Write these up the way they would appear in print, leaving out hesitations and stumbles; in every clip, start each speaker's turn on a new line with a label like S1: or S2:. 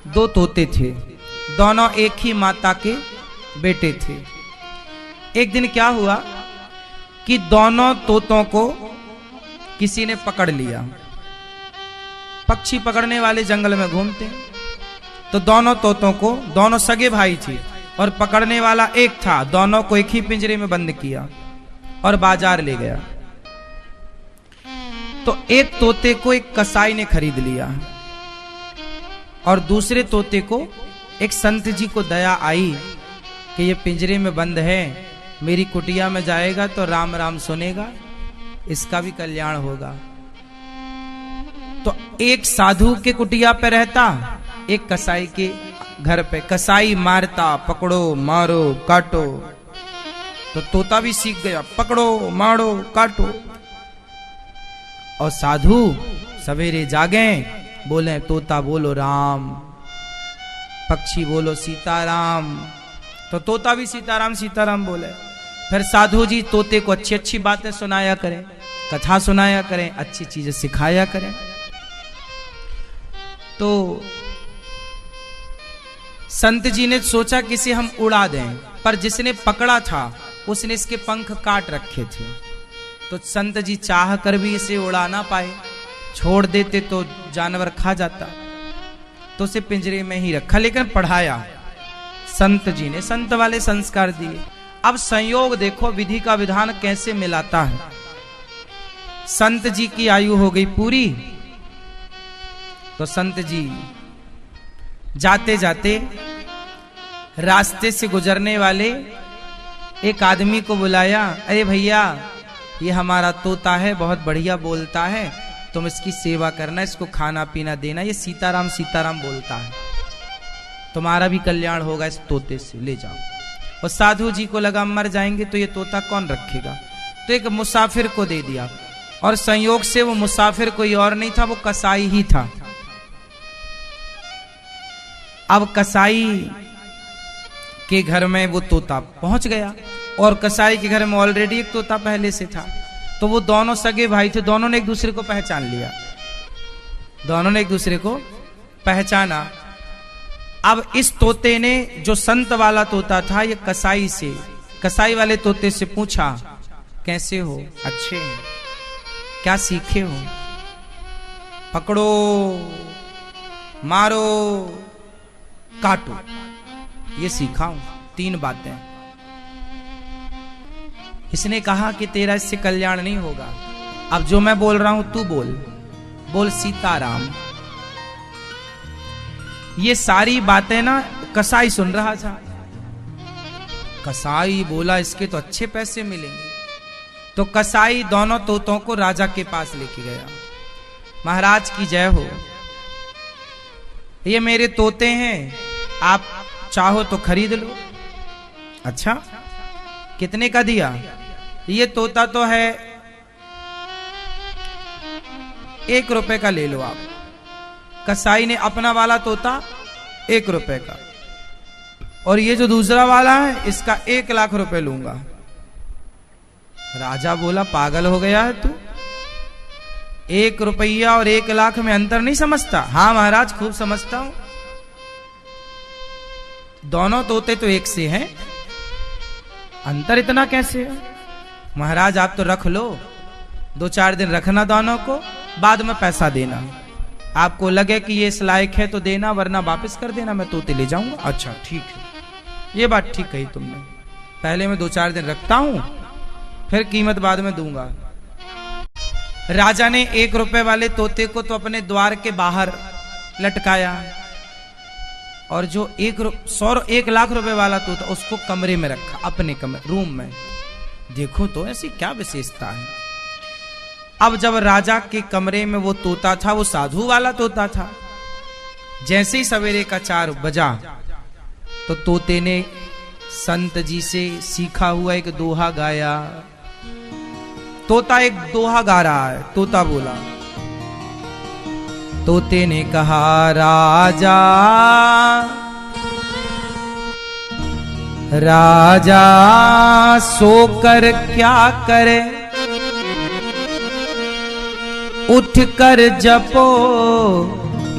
S1: दो तोते थे, दोनों एक ही माता के बेटे थे। एक दिन क्या हुआ कि दोनों तोतों को किसी ने पकड़ लिया। पक्षी पकड़ने वाले जंगल में घूमते हैं, तो दोनों तोतों को, दोनों सगे भाई थे और पकड़ने वाला एक था, दोनों को एक ही पिंजरे में बंद किया और बाजार ले गया। तो एक तोते को एक कसाई ने खरीद लिया और दूसरे तोते को एक संत जी को दया आई कि ये पिंजरे में बंद है, मेरी कुटिया में जाएगा तो राम राम सुनेगा, इसका भी कल्याण होगा। तो एक साधु के कुटिया पे रहता, एक कसाई के घर पे। कसाई मारता, पकड़ो मारो काटो, तो तोता भी सीख गया, पकड़ो मारो काटो। और साधु सवेरे जागे, बोले तोता बोलो राम, पक्षी बोलो सीताराम, तो तोता भी सीताराम सीताराम बोले। फिर साधु जी तोते को अच्छी अच्छी बातें सुनाया करें, कथा सुनाया करें, अच्छी चीजें सिखाया करें। तो संत जी ने सोचा कि इसे हम उड़ा दें, पर जिसने पकड़ा था उसने इसके पंख काट रखे थे। तो संत जी चाह कर भी इसे उड़ा ना पाए, छोड़ देते तो जानवर खा जाता, तो उसे पिंजरे में ही रखा, लेकिन पढ़ाया संत जी ने, संत वाले संस्कार दिए। अब संयोग देखो विधि का विधान कैसे मिलाता है। संत जी की आयु हो गई पूरी, तो संत जी जाते जाते रास्ते से गुजरने वाले एक आदमी को बुलाया, अरे भैया ये हमारा तोता है, बहुत बढ़िया बोलता है, तुम इसकी सेवा करना, इसको खाना पीना देना, ये सीताराम सीताराम बोलता है, तुम्हारा भी कल्याण होगा इस तोते से, ले जाओ। और साधु जी को लगा मर जाएंगे तो ये तोता कौन रखेगा, तो एक मुसाफिर को दे दिया। और संयोग से वो मुसाफिर कोई और नहीं था, वो कसाई ही था। अब कसाई के घर में वो तोता पहुंच गया, और कसाई के घर में ऑलरेडी एक तोता पहले से था। तो वो दोनों सगे भाई थे, दोनों ने एक दूसरे को पहचान लिया, दोनों ने एक दूसरे को पहचाना। अब इस तोते ने, जो संत वाला तोता था, ये कसाई वाले तोते से पूछा, कैसे हो? अच्छे हैं। क्या सीखे हो? पकड़ो मारो काटो, ये सीखा हूं, 3 बातें। इसने कहा कि तेरा इससे कल्याण नहीं होगा, अब जो मैं बोल रहा हूं तू बोल सीताराम। ये सारी बातें ना कसाई सुन रहा था। कसाई बोला इसके तो अच्छे पैसे मिलेंगे, तो कसाई दोनों तोतों को राजा के पास लेके गया। महाराज की जय हो, ये मेरे तोते हैं, आप चाहो तो खरीद लो। अच्छा, कितने का दिया? ये तोता तो है 1 रुपए का, ले लो आप। कसाई ने अपना वाला तोता 1 रुपए का, और ये जो दूसरा वाला है इसका 1 लाख रुपए लूंगा। राजा बोला पागल हो गया है तू, 1 रुपया और 1 लाख में अंतर नहीं समझता? हाँ महाराज खूब समझता हूं, दोनों तोते तो एक से हैं, अंतर इतना कैसे है? महाराज आप तो रख लो, 2-4 दिन रखना दोनों को, बाद में पैसा देना। आपको लगे कि ये इस लायक है तो देना, वरना वापस कर देना, मैं तोते ले जाऊंगा। अच्छा ठीक है, ये बात ठीक कही तुमने, पहले मैं 2-4 दिन रखता हूं, फिर कीमत बाद में दूंगा। राजा ने 1 रुपए वाले तोते को तो अपने द्वार के बाहर लटकाया, और जो 1 लाख रुपए वाला तोता उसको कमरे में रखा, अपने कमरे रूम में। देखो तो ऐसी क्या विशेषता है। अब जब राजा के कमरे में वो तोता था, वो साधु वाला तोता था, जैसे ही सवेरे का 4 बजा तो तोते ने संत जी से सीखा हुआ एक दोहा गाया। तोता एक दोहा गा रहा है, तोता बोला, तोते ने कहा राजा राजा सोकर क्या करे, उठ कर जपो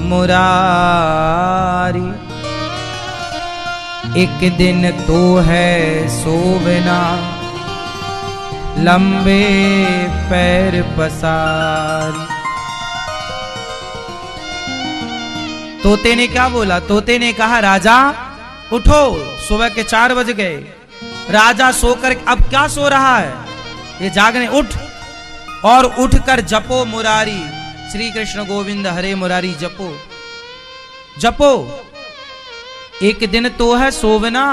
S1: मुरारी। एक दिन तो है सोवना, लंबे पैर पसारी। तोते ने क्या बोला? तोते ने कहा राजा उठो, सुबह के 4 बज गए। राजा सोकर अब क्या सो रहा है, ये जागने, उठ और उठकर जपो मुरारी, श्री कृष्ण गोविंद हरे मुरारी जपो जपो। एक दिन तो है सोवना,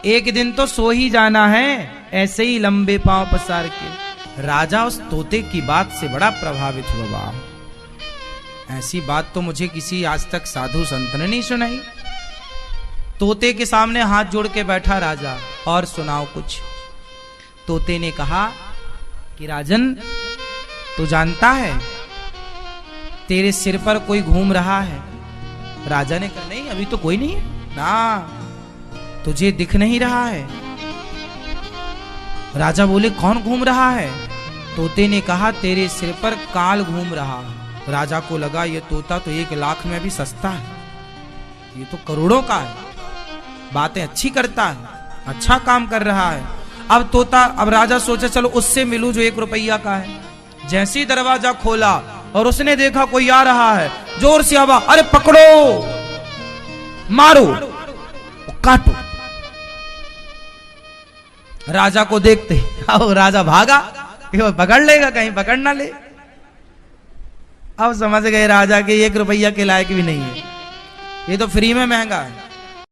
S1: एक दिन तो सो ही जाना है, ऐसे ही लंबे पांव पसार के। राजा उस तोते की बात से बड़ा प्रभावित हुआ। बाप, ऐसी बात तो मुझे किसी आज तक साधु संत ने नहीं सुनाई। तोते के सामने हाथ जोड़ के बैठा राजा, और सुनाओ कुछ। तोते ने कहा कि राजन, तू जानता है तेरे सिर पर कोई घूम रहा है? राजा ने कहा नहीं, अभी तो कोई नहीं है ना, तुझे दिख नहीं रहा है। राजा बोले कौन घूम रहा है? तोते ने कहा तेरे सिर पर काल घूम रहा है। राजा को लगा ये तोता तो 1 लाख में भी सस्ता है, ये तो करोड़ों का है, बातें अच्छी करता है, अच्छा काम कर रहा है। अब राजा सोचा चलो उससे मिलूं जो 1 रुपया का है। जैसे ही दरवाजा खोला और उसने देखा कोई आ रहा है, जोर से आवाज, अरे पकड़ो, मारो, काटो। राजा को देखते अब राजा भागा, पकड़ लेगा, कहीं पकड़ ना ले। अब समझ गए राजा के 1 रुपया के लायक भी नहीं है, ये तो फ्री में महंगा है।